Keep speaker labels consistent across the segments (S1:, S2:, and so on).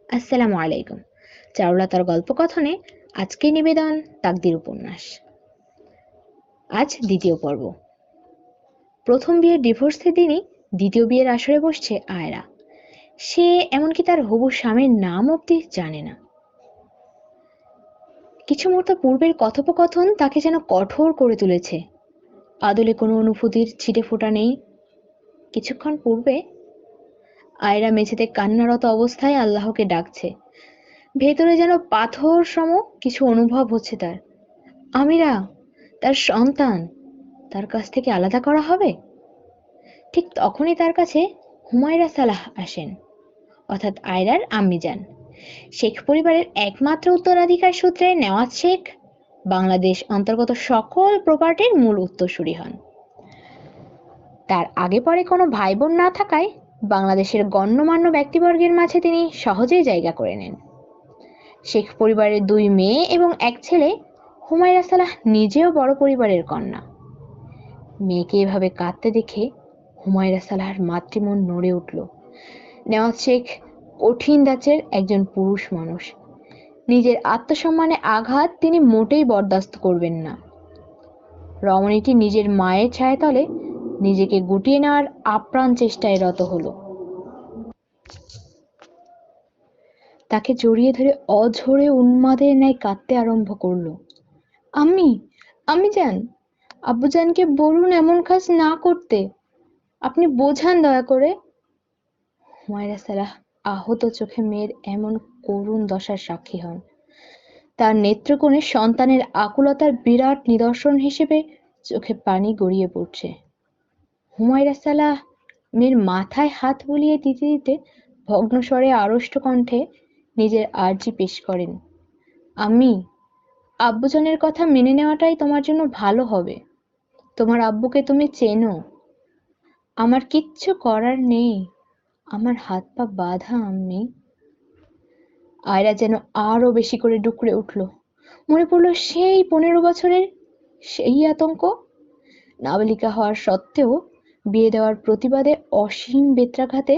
S1: আসসালামু আলাইকুম। চারুলতার গল্পকথনে আজকের নিবেদন তাকদির উপন্যাস। আজ দ্বিতীয় পর্ব। প্রথম বিয়ের ডিভোর্সের দিনই দ্বিতীয় বিয়ের আসরে বসছে আয়রা। সে এমনকি তার হবু স্বামীর নাম অব্দি জানে না। কিছু মুহূর্ত পূর্বের কথোপকথন তাকে যেন কঠোর করে তুলেছে। আদলে কোনো অনুভূতির ছিটে ফোঁটা নেই। কিছুক্ষণ পূর্বে আয়রা মেঝেতে কান্নারত অবস্থায় আল্লাহকে ডাকছে। ভেতরে যেন পাথর সম কিছু অনুভব হচ্ছে তার। আমিরা, তার সন্তান, তার কাছ থেকে আলাদা করা হবে। ঠিক তখনই তার কাছে হুমায়রা সালাহ আসেন, অর্থাৎ আয়রার আম্মিজান। শেখ পরিবারের একমাত্র উত্তরাধিকার সূত্রে নেওয়াজ শেখ বাংলাদেশ অন্তর্গত সকল প্রপার্টির মূল উত্তরসূরি হন। তার আগে পরে কোনো ভাই বোন না থাকায় বাংলাদেশের গণ্যমান্য ব্যক্তিবর্গের মাঝে তিনি সহজেই জায়গা করে নেন। শেখ পরিবারের 2 মেয়ে এবং 1 ছেলে। হুমায়রা সালাহ নিজেও বড় পরিবারের কন্যা। মেয়েকে এভাবে কাঁদতে দেখে হুমায়রা সালাহর মাতৃমন নড়ে উঠল। নেওয়াজ শেখ কঠিন ধাঁচের একজন পুরুষ মানুষ। নিজের আত্মসম্মানে আঘাত তিনি মোটেই বরদাস্ত করবেন না। রমণীটি নিজের মায়ের ছায়াতলে নিজেকে গুটিয়ে নেওয়ার আপ্রাণ চেষ্টায় রত হলো। তাকে জড়িয়ে ধরে অঝরে উন্মাদের ন্যায় কাঁদতে আরম্ভ করলো। আম্মি, আম্মি যান, আব্বুজানকে বলুন এমন কাজ না করতে। আপনি বোঝান দয়া করে। হুমায়রা সালাহ আহত চোখে মেয়ের এমন করুণ দশার সাক্ষী হন। তার নেত্রকোণে সন্তানের আকুলতার বিরাট নিদর্শন হিসেবে চোখে পানি গড়িয়ে পড়ছে। হুমায়রা সালাহ মেয়ের মাথায় হাত বুলিয়ে দিতে দিতে ভগ্নস্বরে আড়ষ্ট কণ্ঠে নিজের আর্জি পেশ করেন। আম্মি, আব্বুজানের কথা মেনে নেওয়াটাই তোমার জন্য ভালো হবে। তোমার আব্বুকে তুমি চেনো। আমার কিচ্ছু করার নেই। আমার হাত পা বাঁধা আম্মি। আয়রা যেন আরো বেশি করে ডুকরে উঠল। মনে পড়ল সেই 15 বছরের সেই আতঙ্ক। নাবালিকা হওয়ার সত্ত্বেও বিয়ে দেওয়ার প্রতিবাদে অসীম বেত্রাঘাতে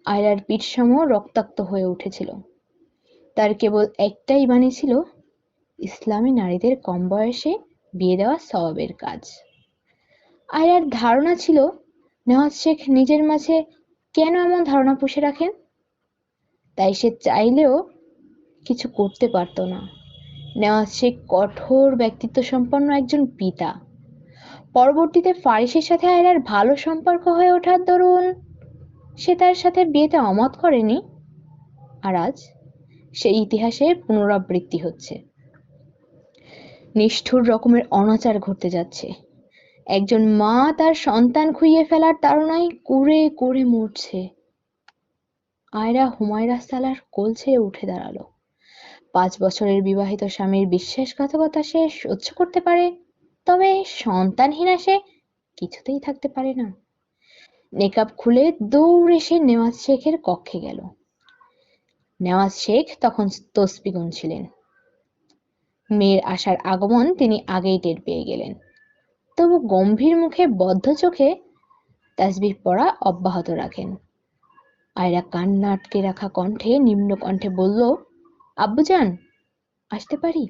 S1: আয়রার পিঠসম রক্তাক্ত হয়ে উঠেছিল। তার কেবল একটাই বাণী ছিল, ইসলামী নারীদের কম বয়সে বিয়ে দেওয়া সওয়াবের কাজ। আয়রার ধারণা ছিল নেওয়াজ শেখ নিজের মাঝে কেন এমন ধারণা পুষে রাখেন। তাই সে চাইলেও কিছু করতে পারত না। নেওয়াজ শেখ কঠোর ব্যক্তিত্ব সম্পন্ন একজন পিতা। পরবর্তীতে ফারিসের সাথে আয়রার ভালো সম্পর্ক হয়ে ওঠার দরুন সে তার সাথে বিয়েতে অমত করেনি। আর আজ সেই ইতিহাসের পুনরাবৃত্তি হচ্ছে। নিষ্ঠুর রকমের অনাচার ঘটতে যাচ্ছে। একজন মা তার সন্তান খুইয়ে ফেলার তাড়নায় কুরে কুরে মরছে। আয়রা হুমায়রা সালাহর কোল ছেড়ে উঠে দাঁড়ালো। 5 বছরের বিবাহিত স্বামীর বিশ্বাসঘাতকতা সে সহ্য করতে পারে, তবে সন্তানহীনা সে কিছুতেই থাকতে পারে না। নেকাব খুলে দৌড়ে সে নেওয়াজ শেখের কক্ষে গেল। নেওয়াজ শেখ তখন তসবিহ গুনছিলেন। মেয়ের আসার আগমন তিনি আগেই টের পেয়ে গেলেন, তবু গম্ভীর মুখে বদ্ধ চোখে তাসবিহ পড়া অব্যাহত রাখেন। আয়রা কান্না আটকে রাখা কণ্ঠে নিম্ন কণ্ঠে বলল, আব্বুজান, আসতে পারি?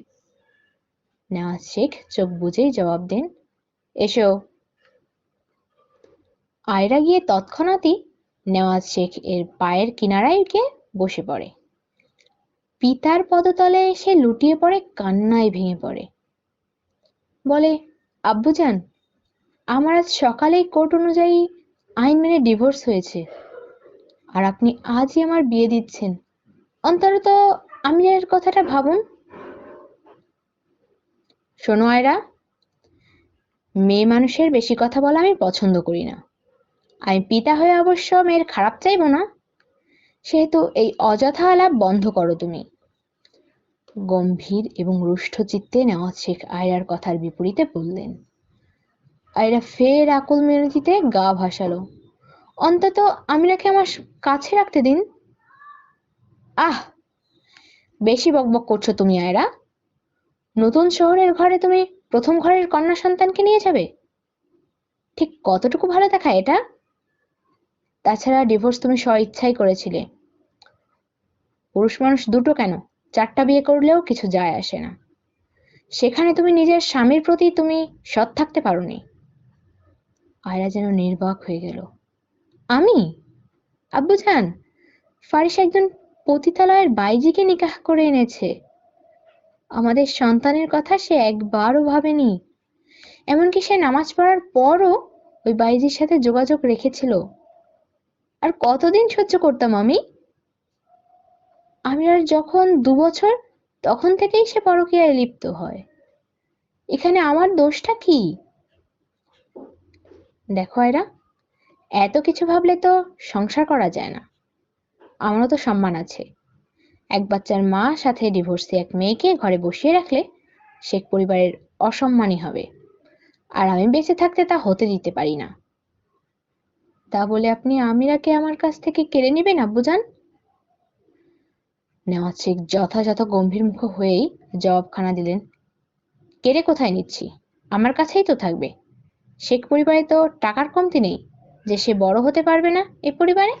S1: নেওয়াজ শেখ চোখ বুজেই জবাব দেন, এসো। আয়রা গিয়ে তৎক্ষণাৎই নেওয়াজ শেখ এর পায়ের কিনারায় গিয়ে বসে পড়ে। পিতার পদতলে সে লুটিয়ে পড়ে, কান্নায় ভেঙে পড়ে। বলে, আব্বুজান, আমার আজ সকালেই কোর্ট অনুযায়ী আইন মেনে ডিভোর্স হয়েছে, আর আপনি আজই আমার বিয়ে দিচ্ছেন। অন্তত আমিরের কথাটা ভাবুন। শোনো আয়রা, মেয়ে মানুষের বেশি কথা বলা আমি পছন্দ করি না। আমি পিতা হয়ে অবশ্য মেয়ের খারাপ চাইবো না, সেহেতু এই অযথা আলাপ বন্ধ করো তুমি। গম্ভীর এবং রুষ্ট চিত্তে নেওয়াজ শেখ আয়রার কথার বিপরীতে বললেন। আয়রা ফের আকুল মিনতিতে গা ভাসালো, অন্তত আমিরাকে আমার কাছে রাখতে দিন। আহ, বেশি বকবক করছো তুমি আয়রা। নতুন শহরের ঘরে তুমি প্রথম ঘরের কন্যা সন্তানকে নিয়ে যাবে? ঠিক কতটুকু ভালো দেখায় এটা? তাছাড়া ডিভোর্স তুমি স্ব ইচ্ছাই করেছিলে। পুরুষ মানুষ দুটো কেন, 4টা বিয়ে করলেও কিছু যায় আসে না। সেখানে তুমি নিজের স্বামীর প্রতি তুমি সৎ থাকতে পারোনি। আয়রা যেন নির্বাক হয়ে গেল। আমি? আব্বুজান, ফারিস একজন পতিতালয়ের বাইজিকে নিকাহ করে এনেছে। আমাদের সন্তানের কথা সে একবারও ভাবেনি। এমনকি সে নামাজ পড়ার পরও ওই বাইজির সাথে যোগাযোগ রেখেছিল। আর কতদিন সহ্য করতাম আমি? আমিরার যখন 2 বছর, তখন থেকেই সে পরকীয়ায় লিপ্ত হয়। এখানে আমার দোষটা কি? দেখো আয়রা, এত কিছু ভাবলে তো সংসার করা যায় না। আমারও তো সম্মান আছে। এক বাচ্চার মা সাথে ডিভোর্সি এক মেয়েকে ঘরে বসিয়ে রাখলে শেখ পরিবারের অসম্মানই হবে। আর আমি বেঁচে থাকতে তা হতে দিতে পারি না। তা বলে আপনি আমিরাকে আমার কাছ থেকে কেড়ে নেবেন আব্বুজান? নেওয়াজ শেখ যথাযথ গম্ভীর মুখ হয়েই জবাবখানা দিলেন, কেড়ে কোথায় নিচ্ছি? আমার কাছেই তো থাকবে। শেখ পরিবারে তো টাকার কমতি নেই যে সে বড় হতে পারবে না এ পরিবারে।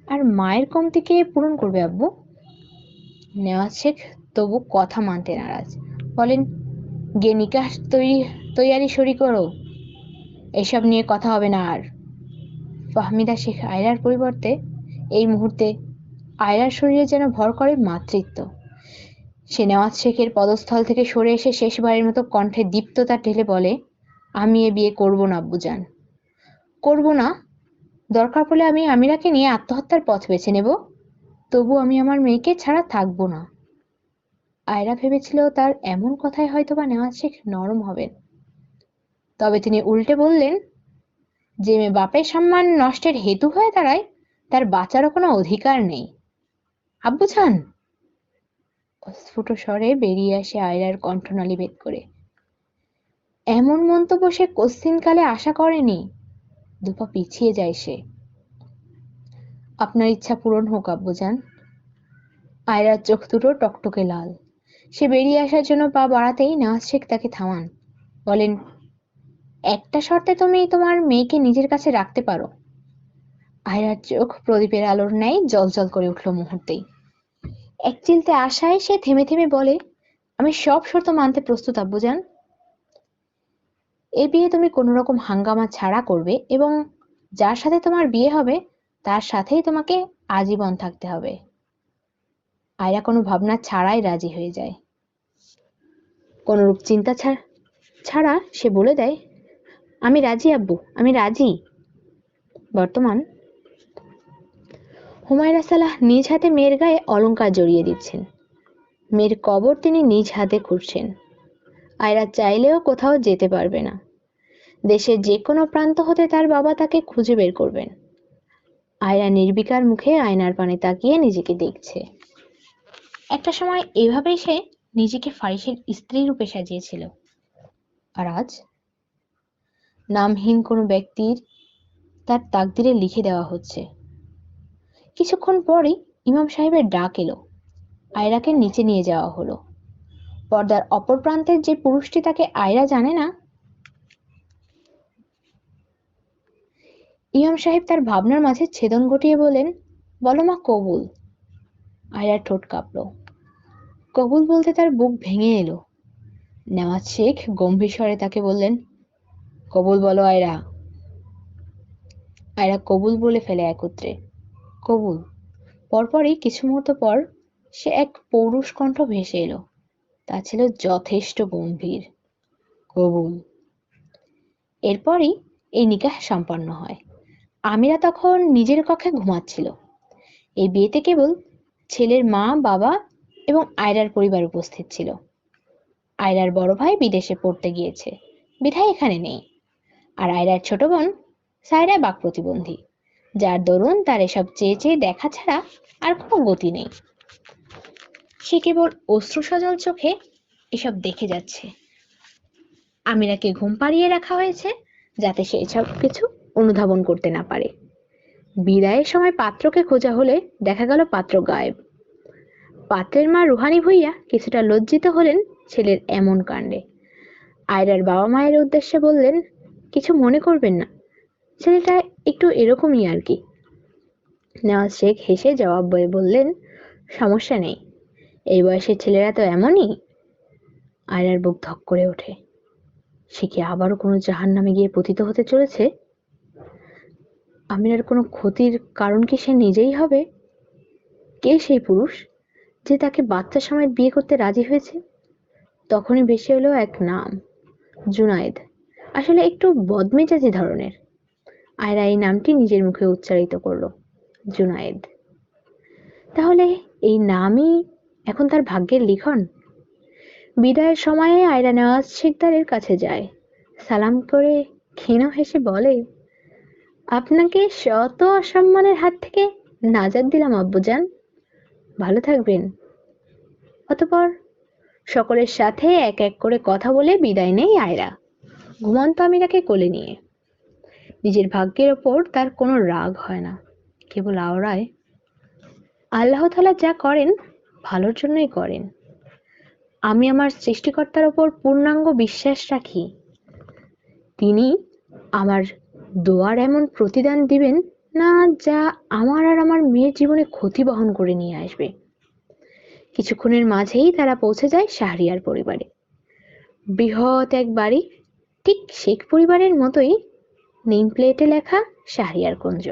S1: আর মায়ের কমতি কে পূরণ করবে আব্বু? নেওয়াজ শেখ তবু কথা মানতে নারাজ। বলেন, গিয়ে নিকাহ তৈয়ারি শুরু করো। এসব নিয়ে কথা হবে না আর। ফাহমিদা শেখ আয়রার পরিবর্তে এই মুহূর্তে আয়রার শরীরে যেন ভর করে মাতৃত্ব। সে নেওয়াজ শেখের পদস্থল থেকে সরে এসে শেষবারের মতো কণ্ঠে দীপ্ততা ঢেলে বলে, আমি এ বিয়ে করব না আব্বুজান, করব না। দরকার পড়লে আমি আমিরাকে নিয়ে আত্মহত্যার পথ বেছে নেব, তবু আমি আমার মেয়েকে ছাড়া থাকবো না। আয়রা ভেবেছিল তার এমন কথায় হয়তোবা নেওয়াজ শেখ নরম হবেন, তবে তিনি উল্টে বললেন, যে মেয়ে বাপের সম্মান নষ্টের হেতু হয়ে দাঁড়ায় তার বাঁচারও কোনো অধিকার নেই। আব্বুজান! অস্ফুট স্বরে বেরিয়ে আসে আয়রার কণ্ঠনালী ভেদ করে। এমন মন্তব্য সে কশ্চিনকালে আশা করেনি। দুপা পিছিয়ে যায় সে। আপনার ইচ্ছা পূরণ হোক আব্বুজান। আয়রার চোখ দুটো টকটকে লাল। সে বেরিয়ে আসার জন্য পা বাড়াতেই নেওয়াজ শেখ তাকে থামান। বলেন, একটা শর্তে তুমি তোমার মেয়েকে নিজের কাছে রাখতে পারো। আয়রার চোখ প্রদীপের আলোর ন্যায় জ্বলজ্বল করে উঠল মুহূর্তেই। এক চিলতে আশায় সে থেমে থেমে বলে, আমি সব শর্ত মানতে প্রস্তুত আব্বুজান। এ বিয়ে তুমি কোনো রকম হাঙ্গামা ছাড়া করবে এবং যার সাথে তোমার বিয়ে হবে তার সাথেই তোমাকে আজীবন থাকতে হবে। আয়রা কোনো ভাবনা ছাড়াই রাজি হয়ে যায়। কোনরূপ চিন্তা ছাড়া সে বলে দেয়, আমি রাজি আব্বু, আমি রাজি। বর্তমান হুমায়রা সালাহ নিজ হাতে মেয়ের গায়ে অলংকার জড়িয়ে দিচ্ছেন। মেয়ের কবর তিনি নিজ হাতে খুঁড়ছেন। আয়রা চাইলেও কোথাও যেতে পারবে না। দেশের যে কোনো প্রান্ত হতে তার বাবা তাকে খুঁজে বের করবেন। আয়রা নির্বিকার মুখে আয়নার পানে তাকিয়ে নিজেকে দেখছে। একটা সময় এভাবেই সে নিজেকে ফারিসের স্ত্রী রূপে সাজিয়েছিল। আর আজ নামহীন কোনো ব্যক্তির তার তাকদিরে লিখে দেওয়া হচ্ছে। কিছুক্ষণ পরেই ইমাম সাহেবের ডাক এলো। আয়রাকে নিচে নিয়ে যাওয়া হলো। পর্দার অপর প্রান্তের যে পুরুষটি তাকে আয়রা জানে না, ইমাম সাহেব তার ভাবনার মাঝে ছেদন ঘটিয়ে বলেন, বলো মা কবুল। আয়রার ঠোঁট কাঁপলো। কবুল বলতে তার বুক ভেঙে এলো। নেওয়াজ শেখ গম্ভীর স্বরে তাকে বললেন, কবুল বলো আয়রা। আয়রা কবুল বলে ফেলে একত্রে, কবুল। পরপরই কিছু মুহূর্ত পর সে এক পৌরুষ কণ্ঠ ভেসে এলো। তা ছিল যথেষ্ট গম্ভীর, কবুল। এরপরই এই নিকাহ সম্পন্ন হয়। আমিরা তখন নিজের কক্ষে ঘুমাচ্ছিল। এই বিয়েতে কেবল ছেলের মা, বাবা এবং আয়রার পরিবার উপস্থিত ছিল। আয়রার বড় ভাই বিদেশে পড়তে গিয়েছে, বিধায় এখানে নেই। আর আয়রার ছোট বোন সায়রা বাক প্রতিবন্ধী, যার দরুন তার এসব চেয়ে চেয়ে দেখা ছাড়া আর কোনো গতি নেই। সে কেবল অশ্রুসজল চোখে এসব দেখে যাচ্ছে। আমিরাকে ঘুম পাড়িয়ে রাখা হয়েছে যাতে সে এসব কিছু অনুধাবন করতে না পারে। বিদায়ের সময় পাত্রকে খোঁজা হলে দেখা গেল পাত্র গায়েব। পাত্রের মা রুহানি ভুইয়া কিছুটা লজ্জিত হলেন ছেলের এমন কাণ্ডে। আয়রার বাবা মায়ের উদ্দেশ্যে বললেন, কিছু মনে করবেন না, ছেলেটা একটু এরকমই আর কি।
S2: নেওয়াজ শেখ হেসে জবাব দিয়ে বললেন, সমস্যা নেই, এই বয়সের ছেলেরা তো এমনই। আয়রার বুক ধক করে ওঠে। সে কি আবারও কোনো জাহান্নামে গিয়ে পতিত হতে চলেছে? আমিরার কোনো ক্ষতির কারণ কি সে নিজেই হবে? কে সেই পুরুষ যে তাকে বাচ্চা সময় বিয়ে করতে রাজি হয়েছে? তখনই ভেসে এলো এক নাম, জুনায়েদ। আসলে একটু বদমেজাজি ধরনের। আয়রা এই নামটি নিজের মুখে উচ্চারিত করলো, জুনায়েদ। তাহলে এই নামই এখন তার ভাগ্যের লিখন। বিদায়ের সময়ে আয়রা নেওয়াজ শিকদারের কাছে যায়, সালাম করে ক্ষীণ হেসে বলে, আপনাকে শত অসম্মানের হাত থেকে নাজাত দিলাম আব্বুজান, ভালো থাকবেন। অতঃপর সকলের সাথে এক এক করে কথা বলে বিদায় নেয় আয়রা, ঘুমন্ত আমিরাকে কোলে নিয়ে। নিজের ভাগ্যের ওপর তার কোনো রাগ হয় না, কেবল আওড়ায়, আল্লাহ তাআলা যা করেন ভালোর জন্যই করেন। আমি আমার সৃষ্টিকর্তার ওপর পূর্ণাঙ্গ বিশ্বাস রাখি। তিনি আমার দোয়ার এমন প্রতিদান দিবেন না যা আমার আর আমার মেয়ের জীবনে ক্ষতি বহন করে নিয়ে আসবে। কিছুক্ষণের মাঝেই তারা পৌঁছে যায় শাহরিয়ার পরিবারে। বৃহৎ এক বাড়ি, ঠিক শেখ পরিবারের মতোই, নেম প্লেটে লেখা শাহরিয়ার কুঞ্জ।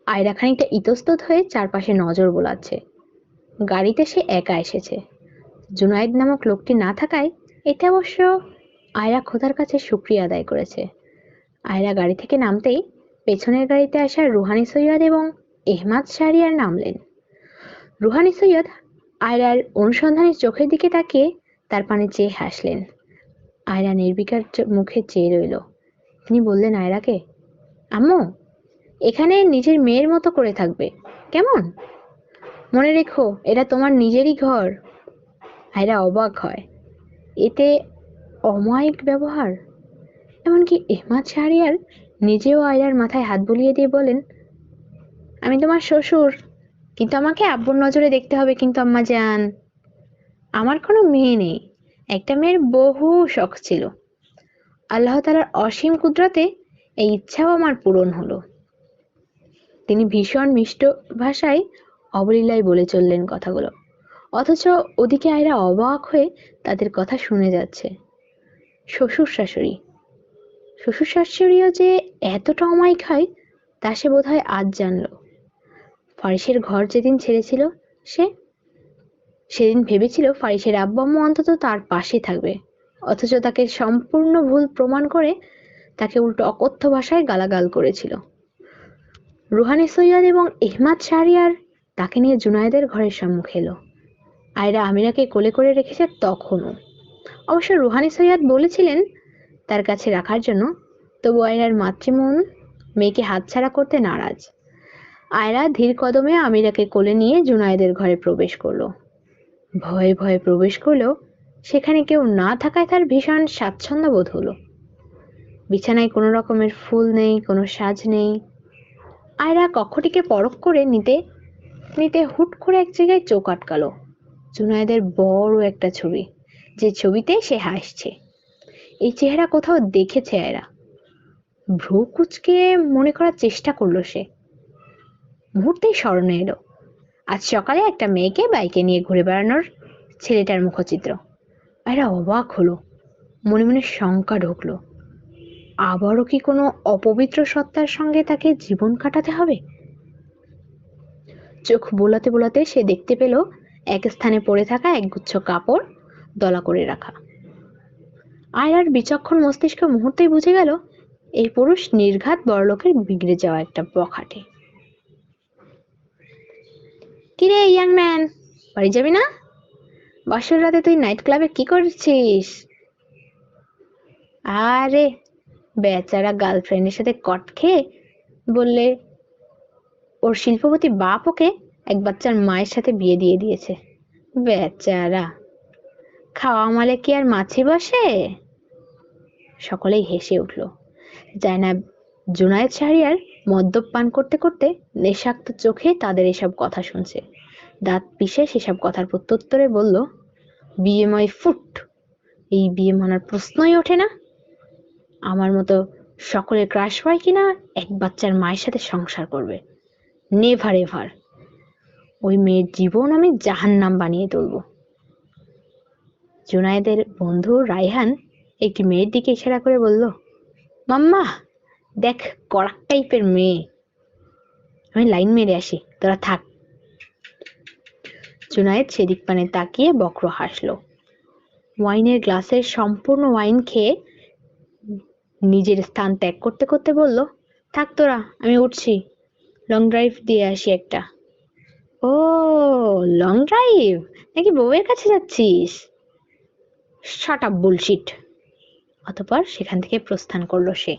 S2: আয়রা খানিকটা ইতস্তত হয়ে চারপাশে নজর বোলাচ্ছে। গাড়িতে সে একা এসেছে, জুনায়েদ নামক লোকটি না থাকায় এতে অবশ্য আয়রা খোদার কাছে শুকরিয়া আদায় করেছে। আয়রা গাড়ি থেকে নামতেই পেছনের গাড়িতে আসা রুহানি সৈয়দ এবং এহমাদ শাহরিয়ার নামলেন। রুহানি সৈয়দ আয়রার অনুসন্ধানী চোখের দিকে তাকিয়ে তার পানে চেয়ে হাসলেন। আয়রা নির্বিকার মুখে চেয়ে রইল। তিনি বললেন আয়রাকে, আম্মু, এখানে নিজের মেয়ের মতো করে থাকবে, কেমন? মনে রেখো এটা তোমার নিজেরই ঘর। আয়রা অবাক হয়, এতে অমায়িক ব্যবহার। এমনকি এহমাদ শাহরিয়ার নিজেও আয়রার মাথায় হাত বুলিয়ে দিয়ে বলেন, আমি তোমার শ্বশুর, কিন্তু আমাকে আব্বুর নজরে দেখতে হবে কিন্তু আম্মা জান। আমার কোনো মেয়ে নেই, একটা মেয়ের বহু শখ ছিল, আল্লাহ তাআলার অসীম কুদরতে এই ইচ্ছাও আমার পূরণ হলো। তিনি ভীষণ মিষ্ট ভাষায় অবলীলায় বলে চললেন কথাগুলো, অথচ ওদিকে আয়রা অবাক হয়ে তাদের কথা শুনে যাচ্ছে। শ্বশুর শাশুড়ি, শ্বশুর শাশুড়িও যে এতটা অমায়িক হয় তা সে বোধহয় আজ জানলো। ফারিসের ঘর যেদিন ছেড়েছিল সে, সেদিন ভেবেছিল ফারিসের আব্বু আম্মু অন্তত তার পাশে থাকবে, অথচ তাকে সম্পূর্ণ ভুল প্রমাণ করে তাকে উল্টো অকথ্য ভাষায় গালাগাল করেছিল। রুহানি সৈয়দ এবং এহমাদ শাহরিয়ার তাকে নিয়ে জুনায়েদের ঘরের সম্মুখে এলো। আয়রা আমিরাকে কোলে করে রেখেছে তখনও। অবশ্য রুহানি সৈয়দ বলেছিলেন তার কাছে রাখার জন্য, তবু আয়রার মাতৃমন মেয়েকে হাতছাড়া করতে নারাজ। আয়রা ধীর কদমে আমিরাকে কোলে নিয়ে জুনায়েদের ঘরে প্রবেশ করলো। ভয়ে ভয়ে প্রবেশ করলেও সেখানে কেউ না থাকায় তার ভীষণ স্বাচ্ছন্দ্য বোধ হলো। বিছানায় কোনো রকমের ফুল নেই, কোনো সাজ নেই। আয়রা কক্ষটিকে পরখ করে নিতে নিতে হুট করে এক জায়গায় চোখ আটকালো, জুনায়েদের বড় একটা ছবি, যে ছবিতে সে হাসছে। এই চেহারা কোথাও দেখেছে আয়রা। ভ্রু কুঁচকে মনে করার চেষ্টা করলো সে। মুহূর্তেই স্মরণে এলো আজ সকালে একটা মেয়েকে বাইকে নিয়ে ঘুরে বেড়ানোর ছেলেটার মুখচিত্র। আয়রা অবাক হলো, মনে মনে শঙ্কা ঢুকলো, আবারও কি কোনো অপবিত্র সত্তার সঙ্গে তাকে জীবন কাটাতে হবে? চোখ বোলাতে বোলাতে সে দেখতে পেল এক স্থানে পড়ে থাকা একগুচ্ছ কাপড় দলা করে রাখা। আয়রার বিচক্ষণ মস্তিষ্ক মুহূর্তেই বুঝে গেল এই পুরুষ নির্ঘাত বড়লোকের বিগড়ে যাওয়া একটা বখাটে। কিরে ইয়াং ম্যান, বাড়ি যাবি না? বাসর রাতে তুই নাইট ক্লাবে কি করছিস? আরে বেচারা গার্লফ্রেন্ডের সাথে কট খেয়ে বললে ওর শিল্পপতি বাপ ওকে এক বাচ্চার মায়ের সাথে বিয়ে দিয়ে দিয়েছে। বেচারা, খাওয়া মালে কি আর মাছি বসে? সকলেই হেসে উঠল। জায়নাব জুনায়েদ শাহরিয়ার মদ্যপ পান করতে করতে নেশাক্ত চোখে তাদের এসব কথা শুনছে। দাঁত পিষে সেসব কথার প্রত্যুত্তরে বলল, বিয়েময় ফুট, এই বিয়ে মানার প্রশ্নই ওঠে না। আমার মতো সকলের ক্রাশ হয় কিনা এক বাচ্চার মায়ের সাথে সংসার করবে। Never ever. ওই মেয়ের জীবন আমি জাহান্নাম বানিয়ে তুলবো। জুনায়েদের বন্ধু রায়হান একটি মেয়ের দিকে ইশারা করে বলল, মাম্মা দেখ, কড়াক টাইপের মেয়ে, আমি লাইন মেরে আসি, তোরা থাক। জুনায়েদ সেদিক পানে তাকিয়ে বক্র হাসলো। ওয়াইনের গ্লাসের সম্পূর্ণ ওয়াইন খেয়ে নিজের স্থান ত্যাগ করতে করতে বলল, থাক তোরা, আমি উঠছি, লং ড্রাইভ দিয়ে আসি একটা। ও, লং ড্রাইভ নাকি বউয়ের কাছে যাচ্ছিস? Shut up bullshit. অতঃপর সেখান থেকে প্রস্থান করলো সে।